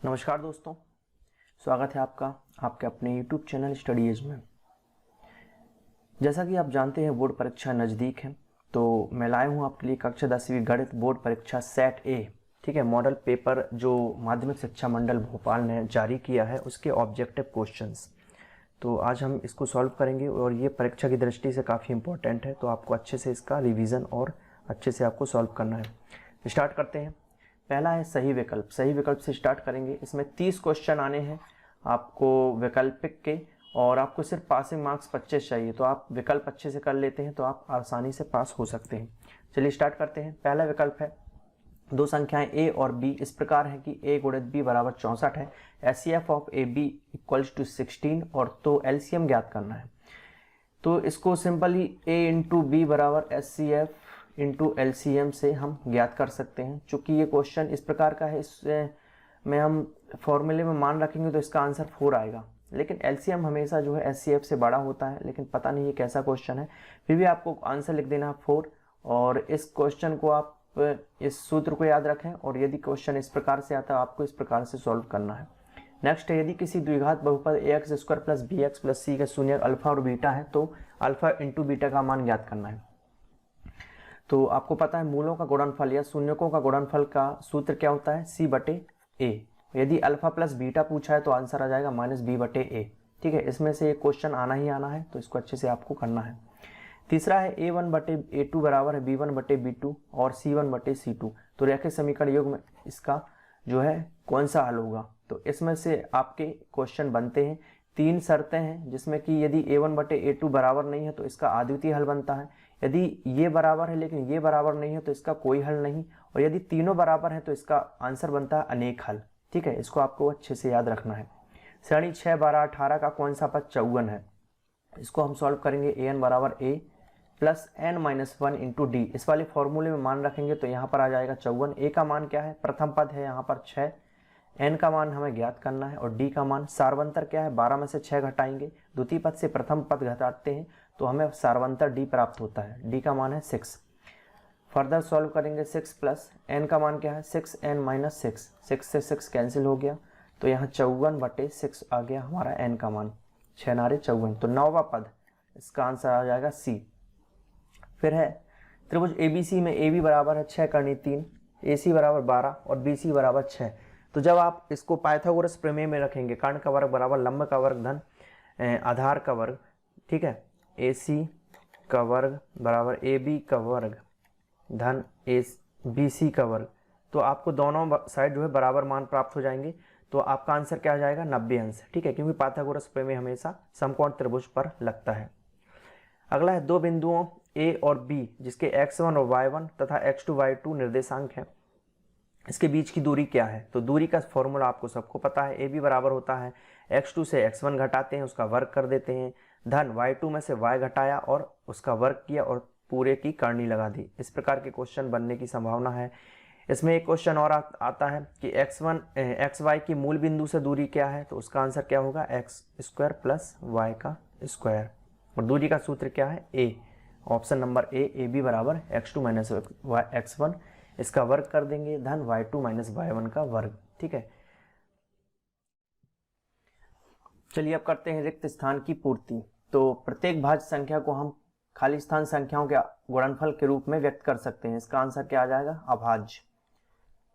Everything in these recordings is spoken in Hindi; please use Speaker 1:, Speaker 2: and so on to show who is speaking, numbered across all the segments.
Speaker 1: नमस्कार दोस्तों, स्वागत है आपका आपके अपने YouTube चैनल स्टडी एज में। जैसा कि आप जानते हैं बोर्ड परीक्षा नज़दीक है, तो मैं लाया हूँ आपके लिए कक्षा 10वीं गणित बोर्ड परीक्षा सेट ए, ठीक है, मॉडल पेपर जो माध्यमिक शिक्षा मंडल भोपाल ने जारी किया है उसके ऑब्जेक्टिव क्वेश्चंस। तो आज हम इसको सॉल्व करेंगे और ये परीक्षा की दृष्टि से काफ़ी इंपॉर्टेंट है, तो आपको अच्छे से इसका रिविज़न और अच्छे से आपको सॉल्व करना है। स्टार्ट करते हैं। पहला है सही विकल्प। सही विकल्प से स्टार्ट करेंगे। इसमें 30 क्वेश्चन आने हैं आपको वैकल्पिक के, और आपको सिर्फ पासिंग मार्क्स 25 चाहिए, तो आप विकल्प अच्छे से कर लेते हैं तो आप आसानी से पास हो सकते हैं। चलिए स्टार्ट करते हैं। पहला विकल्प है, दो संख्याएं a और b इस प्रकार है कि a गुणित b बराबर 64 है, HCF of a b equals to 16, और तो LCM ज्ञात करना है। तो इसको सिंपली a इंटू बी बराबर HCF इंटू LCM से हम ज्ञात कर सकते हैं। चूंकि ये क्वेश्चन इस प्रकार का है, इसमें हम फॉर्मूले में मान रखेंगे तो इसका आंसर 4 आएगा, लेकिन LCM हमेशा जो है HCF से बड़ा होता है, लेकिन पता नहीं ये कैसा क्वेश्चन है। फिर भी आपको आंसर लिख देना है 4, और इस क्वेश्चन को आप इस सूत्र को याद रखें, और यदि क्वेश्चन इस प्रकार से आता है आपको इस प्रकार से सॉल्व करना है। नेक्स्ट है, यदि किसी द्विघात बहुपद ax square plus bx plus c का शून्य अल्फा और बीटा है तो अल्फा इंटू बीटा का मान ज्ञात करना है। तो आपको पता है मूलों का गुणनफल या शून्यकों का गुणनफल का सूत्र क्या होता है, c बटे a। यदि अल्फा प्लस बीटा पूछा है तो आंसर आ जाएगा माइनस b बटे a। ठीक है, इसमें से एक क्वेश्चन आना ही आना है, तो इसको अच्छे से आपको करना है। तीसरा है a1 बटे a2 बराबर है b1 बटे b2 और c1 बटे c2। तो रैखिक समीकरण योग में इसका जो है कौन सा हल होगा, तो इसमें से आपके क्वेश्चन बनते हैं। 3 शर्तें हैं जिसमें कि यदि a1 बटे a2 बराबर नहीं है तो इसका अद्वितीय हल बनता है, यदि ये बराबर है लेकिन ये बराबर नहीं है तो इसका कोई हल नहीं, और यदि तीनों बराबर है तो इसका आंसर बनता है अनेक हल। ठीक है, इसको आपको अच्छे से याद रखना है। श्रेणी 6, 12, 18 का कौन सा पद 54 है, इसको हम सॉल्व करेंगे। an बराबर a plus n minus 1 into D, इस वाले फॉर्मूले में मान रखेंगे तो यहाँ पर आ जाएगा 54। a का मान क्या है, प्रथम पद है यहाँ पर 6, n का मान हमें ज्ञात करना है, और d का मान सार्वंतर क्या है, 12 में से 6 घटाएंगे, द्वितीय पद से प्रथम पद घटाते हैं तो हमें सार्वंतर d प्राप्त होता है। d का मान है 6। फर्दर सॉल्व करेंगे 6 प्लस n का मान क्या है, 6n माइनस 6, 6 से 6 कैंसिल हो गया, तो यहाँ 54 बटे 6 आ गया हमारा n का मान, 6 नारे 54। तो 9वां पद, इसका आंसर आ जाएगा c। फिर है त्रिभुज ABC में AB बराबर है 6 करनी 3, AC बराबर 12 और BC बराबर 6। तो जब आप इसको पाइथागोरस प्रमेय में रखेंगे, कर्ण का वर्ग बराबर लंब का वर्ग धन आधार का वर्ग, ठीक है, AC का वर्ग बराबर AB का वर्ग धन BC का वर्ग, तो आपको दोनों साइड जो है बराबर मान प्राप्त हो जाएंगे। तो आपका आंसर क्या आ जाएगा, 90 अंश। ठीक है, क्योंकि पाइथागोरस प्रमेय हमेशा समकोण त्रिभुज पर लगता है। अगला है, दो बिंदुओं A और B जिसके x1 और y1 तथा x2 y2 निर्देशांक है, इसके बीच की दूरी क्या है। तो दूरी का फॉर्मूला आपको सबको पता है, AB बराबर होता है x2 से x1 घटाते हैं, उसका वर्ग कर देते हैं, धन y2 में से y घटाया और उसका वर्ग किया और पूरे की करनी लगा दी। इस प्रकार के क्वेश्चन बनने की संभावना है। इसमें एक क्वेश्चन और आता है कि xy की मूल बिंदु से दूरी क्या है, तो उसका आंसर क्या होगा, x स्क्वायर प्लस y का स्क्वायर, और दूरी का सूत्र क्या है, a। Option number A, AB बराबर x2 माइनस x1, इसका वर्ग कर देंगे, धन y2 माइनस y1 का वर्ग। ठीक है, चलिए अब करते हैं रिक्त स्थान की पूर्ति। तो प्रत्येक भाज्य संख्या को हम खाली स्थान संख्याओं के गुणनफल के रूप में व्यक्त कर सकते हैं। इसका आंसर क्या आ जाएगा, अभाज्य।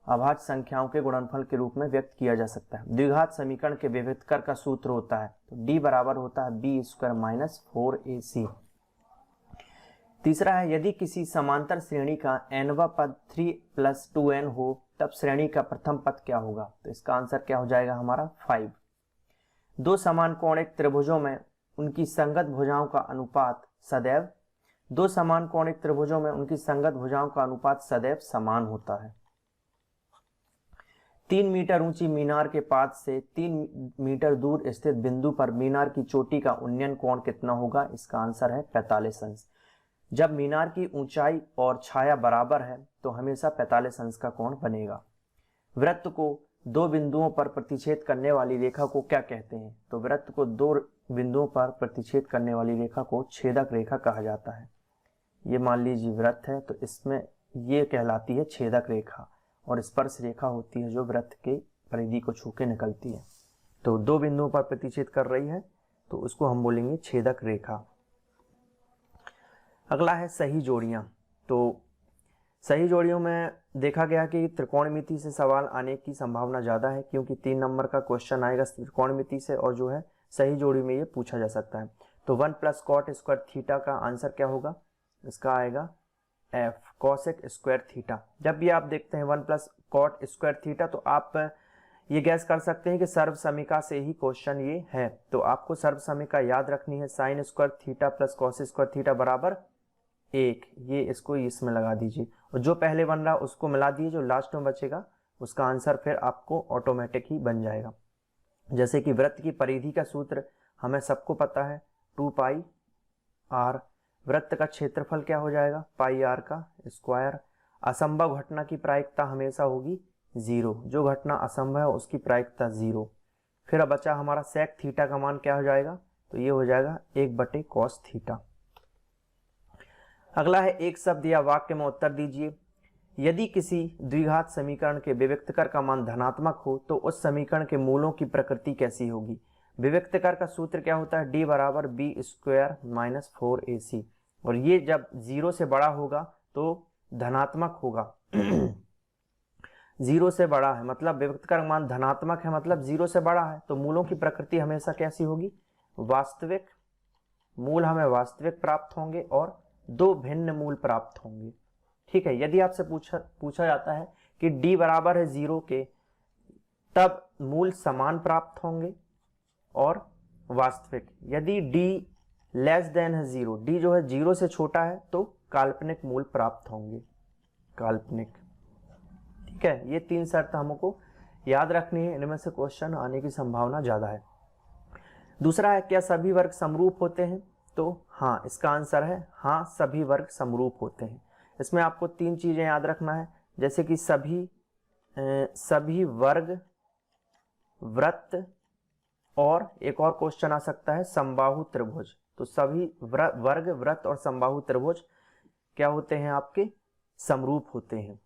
Speaker 1: अभाज्य संख्याओं के गुणनफल के रूप में व्यक्त किया जा सकता है। द्विघात समीकरण के विभेदकर का सूत्र होता है, तो d बराबर होता है b स्क्वायर माइनस 4ac। तीसरा है, यदि किसी समांतर श्रेणी का nवा पद 3 प्लस 2n हो तब श्रेणी का प्रथम पद क्या होगा। तो इसका आंसर क्या हो जाएगा हमारा 5। दो समान कोणिक त्रिभुजों में उनकी संगत भुजाओं का अनुपात सदैव समान होता है। 3 मीटर ऊंची मीनार के पाद से 3 मीटर दूर स्थित बिंदु पर मीनार की चोटी का उन्नयन कोण कितना होगा। इसका आंसर है 45 अंश। जब मीनार की ऊंचाई और छाया बराबर है तो हमेशा 45 अंश का कोण बनेगा। वृत्त को दो बिंदुओं पर प्रतिच्छेद करने वाली रेखा को क्या कहते हैं। तो वृत्त को दो बिंदुओं पर प्रतिच्छेद करने वाली रेखा को छेदक रेखा कहा जाता है। ये मान लीजिए वृत्त है, तो इसमें ये कहलाती है छेदक रेखा, और स्पर्श रेखा होती है जो वृत्त के परिधि को छू के निकलती है। तो 2 बिंदुओं पर प्रतिच्छेद कर रही है तो उसको हम बोलेंगे छेदक रेखा। अगला है सही जोड़ियां। तो सही जोड़ियों में देखा गया कि त्रिकोणमिति से सवाल आने की संभावना ज़्यादा है, क्योंकि 3 नंबर का क्वेश्चन आएगा त्रिकोणमिति से और जो है सही जोड़ी में ये पूछा जा सकता है। तो 1 + cot स्क्वायर थीटा का आंसर क्या होगा? इसका आएगा f cosec स्क्वायर थीटा। जब भी आप देखते हैं 1 + cot स्क्वायर थीटा तो आप ये गैस कर सकते हैं कि सर्व समीका से ही क्वेश्चन ये है। तो आपको सर्व समीका याद रखनी है, sine square theta plus cos square theta बराबर 1। ये इसको इसमें लगा दीजिए और जो पहले बन रहा उसको मिला दीजिए, जो लास्ट में बचेगा उसका आंसर फिर आपको ऑटोमेटिक ही बन जाएगा। जैसे कि वृत्त की परिधि का सूत्र हमें सबको पता है 2πr। वृत्त का क्षेत्रफल क्या हो जाएगा? πr का स्क्वायर। असंभव घटना की प्रायिकता हमेशा होगी 0। जो घटना असंभव है उसकी प्रायिकता 0। फिर अब बचा हमारा सेक थीटा का मान क्या हो जाएगा? तो ये हो जाएगा 1/cos थीटा। अगला है एक शब्द या वाक्य में उत्तर दीजिए। यदि किसी द्विघात समीकरण के विविक्तकर का मान धनात्मक हो तो उस समीकरण के मूलों की प्रकृति कैसी होगी? विविक्तकर का सूत्र क्या होता है? d = b² - 4ac। और ये जब 0 से बड़ा होगा तो धनात्मक होगा। 0 से बड़ा है मतलब विविक्तकर मान धनात्मक है, मतलब 0 से बड़ा है। तो मूलों की प्रकृति हमेशा कैसी होगी? वास्तविक। मूल हमें वास्तविक प्राप्त होंगे और 2 भिन्न मूल प्राप्त होंगे। ठीक है। यदि आपसे पूछा जाता है कि d बराबर है 0 के, तब मूल समान प्राप्त होंगे और वास्तविक। यदि d लेस देन है 0, d जो है 0 से छोटा है तो काल्पनिक मूल प्राप्त होंगे। काल्पनिक। ठीक है। ये 3 शर्त हमको याद रखनी है, इनमें से क्वेश्चन आने की संभावना ज्यादा है। दूसरा है क्या सभी वर्ग समरूप होते हैं? तो हाँ, इसका आंसर है हाँ, सभी वर्ग समरूप होते हैं। इसमें आपको 3 चीजें याद रखना है, जैसे कि सभी वर्ग, वृत्त और एक और क्वेश्चन आ सकता है समबाहु त्रिभुज। तो सभी वर्ग, वृत्त और समबाहु त्रिभुज क्या होते हैं? आपके समरूप होते हैं।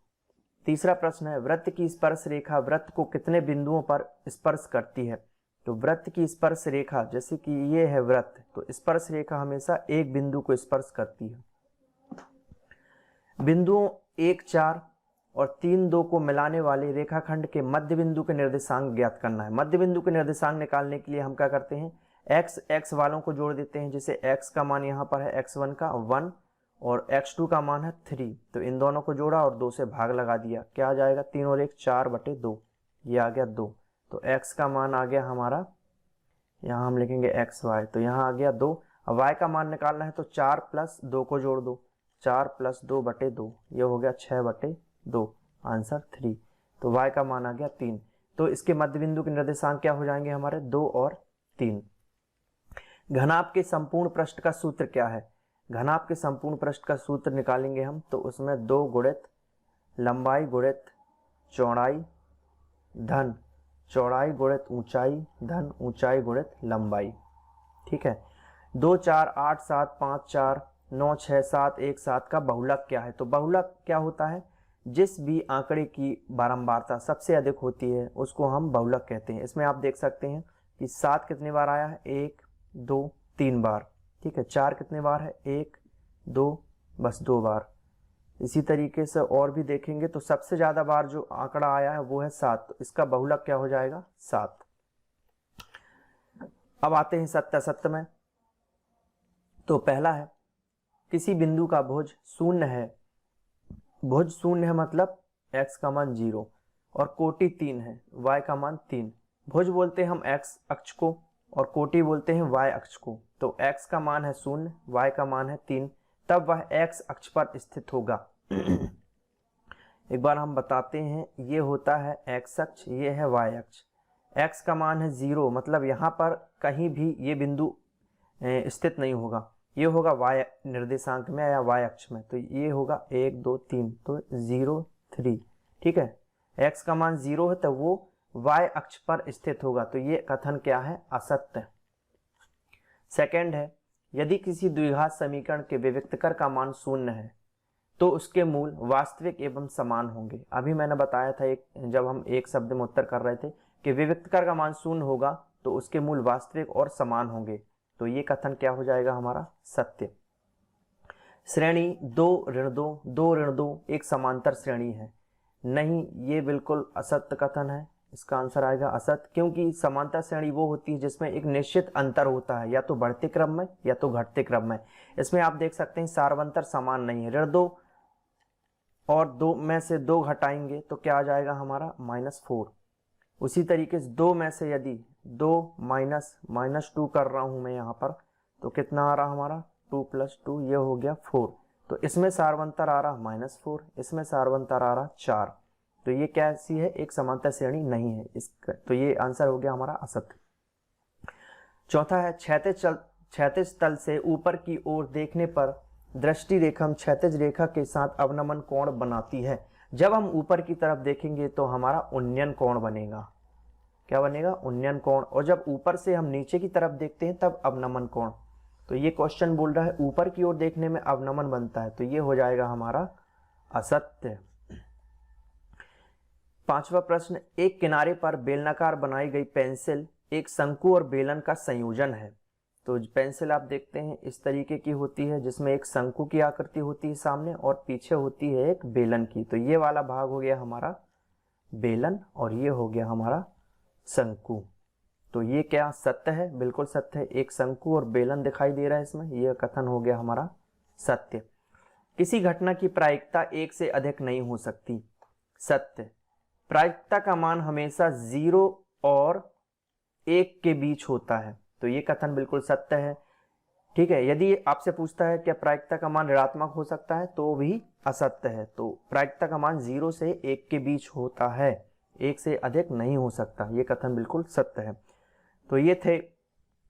Speaker 1: तीसरा प्रश्न है वृत्त की स्पर्श रेखा वृत्त को कितने बिंदुओं पर स्पर्श करती है? तो वृत्त की स्पर्श रेखा, जैसे कि ये है वृत्त, तो स्पर्श रेखा हमेशा एक बिंदु को स्पर्श करती है। बिंदुओं 1, 4 और 3, 2 को मिलाने वाले रेखाखंड के मध्य बिंदु के निर्देशांक ज्ञात करना है। मध्य बिंदु के निर्देशांक निकालने के लिए हम क्या करते हैं? x वालों को जोड़ देते हैं। जैसे x का मान यहाँ पर है x1 का 1 और x2 का मान है 3, तो इन दोनों को जोड़ा और 2 से भाग लगा दिया। क्या आ जाएगा? 3 और 1 4/2, ये आ गया 2। तो x का मान आ गया हमारा, यहाँ हम लिखेंगे xy, तो यहाँ आ गया 2। अब y का मान निकालना है तो 4 + 2 को जोड़ दो, 4 + 2/2, ये हो गया 6/2, आंसर 3। तो y का मान आ गया 3। तो इसके मध्य बिंदु के निर्देशांक क्या हो जाएंगे हमारे? 2 और 3। घनाभ के संपूर्ण पृष्ठ का सूत्र क्या है? घनाभ के संपूर्ण पृष्ठ का सूत्र निकालेंगे हम, तो उसमें 2 गुणित लंबाई गुणित चौड़ाई धन चौड़ाई गुणित ऊंचाई धन ऊंचाई गुणित लंबाई। ठीक है। 2, 4, 8, 7, 5, 4, 9, 6, 7, 1, 7 का बहुलक क्या है? तो बहुलक क्या होता है? जिस भी आंकड़े की बारंबारता सबसे अधिक होती है उसको हम बहुलक कहते हैं। इसमें आप देख सकते हैं कि 7 कितने बार आया है? 1, 2, 3 बार। ठीक है। 4 कितने बार है? 1, 2, बस 2 बार। इसी तरीके से और भी देखेंगे तो सबसे ज्यादा बार जो आंकड़ा आया है वो है 7, तो इसका बहुलक क्या हो जाएगा? 7। अब आते हैं सत्यासत्य में। तो पहला है किसी बिंदु का भुज शून्य है। भुज शून्य है मतलब x का मान 0 और कोटि 3 है, y का मान 3। भुज बोलते हैं हम x अक्ष को और कोटि बोलते हैं y अक्ष को। तो x का मान है 0, y का मान है 3, तब वह x अक्ष पर स्थित होगा। एक बार हम बताते हैं, ये होता है x अक्ष, ये है y अक्ष। x का मान है 0 मतलब यहाँ पर कहीं भी ये बिंदु स्थित नहीं होगा, ये होगा y निर्देशांक में या y अक्ष में। तो ये होगा 1, 2, 3, तो 0, 3। ठीक है। x का मान 0 है तो वो y अक्ष पर स्थित होगा, तो ये कथन क्या है? असत्य। सेकंड है यदि किसी द्विघात समीकरण के विविक्तकर का मान 0 है तो उसके मूल वास्तविक एवं समान होंगे। अभी मैंने बताया था जब हम एक शब्द में उत्तर कर रहे थे कि विविक्तकर का मान शून्य होगा तो उसके मूल वास्तविक और समान होंगे। तो ये कथन क्या हो जाएगा हमारा? सत्य। श्रेणी 2 ऋण 2 2 ऋण 2 एक समांतर श्रेणी है। नहीं, ये बिल्कुल असत्य कथन है। इसका आंसर आएगा असत्य, क्योंकि समांतर श्रेणी वो होती है जिसमें एक निश्चित अंतर होता है, या तो बढ़ते क्रम में या तो घटते क्रम में। इसमें आप देख सकते हैं सार्वंतर समान नहीं है। ऋण 2 और 2 में से 2 घटाएंगे तो क्या आ जाएगा हमारा? -4। उसी तरीके से 2 में से यदि 2 -2 कर रहा हूं मैं यहाँ पर, तो कितना आ रहा हमारा? 2 + 2, ये हो गया 4। तो इसमें सार्वंतर आ रहा -4, इसमें सार्वंतर आ रहा 4। तो ये कैसी है? एक समांतर श्रेणी नहीं है इसका। तो ये आंसर हो गया हमारा असत्य। चौथा है क्षैतिज तल से ऊपर की ओर देखने पर दृष्टि रेखा क्षैतिज रेखा के साथ अवनमन कोण बनाती है। जब हम ऊपर की तरफ देखेंगे तो हमारा उन्नयन कोण बनेगा। क्या बनेगा? उन्नयन कोण। और जब ऊपर से हम नीचे की तरफ देखते हैं तब अवनमन कोण। तो ये क्वेश्चन बोल रहा है ऊपर की ओर देखने में अवनमन बनता है, तो ये हो जाएगा हमारा असत्य। पांचवा प्रश्न, एक किनारे पर बेलनाकार बनाई गई पेंसिल एक शंकु और बेलन का संयोजन है। तो पेंसिल आप देखते हैं इस तरीके की होती है, जिसमें एक शंकु की आकृति होती है सामने और पीछे होती है एक बेलन की। तो ये वाला भाग हो गया हमारा बेलन और ये हो गया हमारा शंकु। तो ये क्या सत्य है? बिल्कुल सत्य है। एक शंकु और बेलन दिखाई दे रहा है इसमें, यह कथन हो गया हमारा सत्य। किसी घटना की प्रायिकता 1 से अधिक नहीं हो सकती। सत्य। प्रायिकता का मान हमेशा 0 और 1 के बीच होता है। तो ये कथन बिल्कुल सत्य है। ठीक है, यदि आपसे पूछता है क्या प्रायिकता का मान ऋणात्मक हो सकता है, तो भी असत्य है। तो प्रायिकता का मान 0 से 1 के बीच होता है, 1 से अधिक नहीं हो सकता। ये कथन बिल्कुल सत्य है। तो ये थे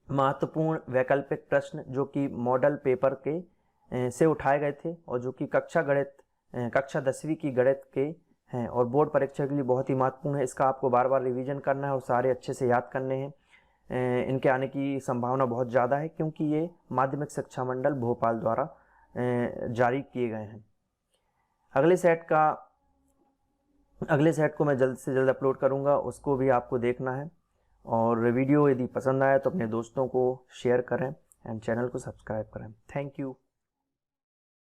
Speaker 1: महत्वपूर्ण वैकल्पिक प्रश्न जो कि मॉडल पेपर के से उठाए गए थे और जो कि कक्षा 10वीं की गणित के हैं और बोर्ड परीक्षा के लिए बहुत ही महत्वपूर्ण है। इसका आपको बार बार रिवीजन करना है और सारे अच्छे से याद करने हैं। इनके आने की संभावना बहुत ज़्यादा है क्योंकि ये माध्यमिक शिक्षा मंडल भोपाल द्वारा जारी किए गए हैं। अगले सेट को मैं जल्द से जल्द अपलोड करूंगा, उसको भी आपको देखना है। और वीडियो यदि पसंद आए तो अपने दोस्तों को शेयर करें एंड चैनल को सब्सक्राइब करें। Thank you.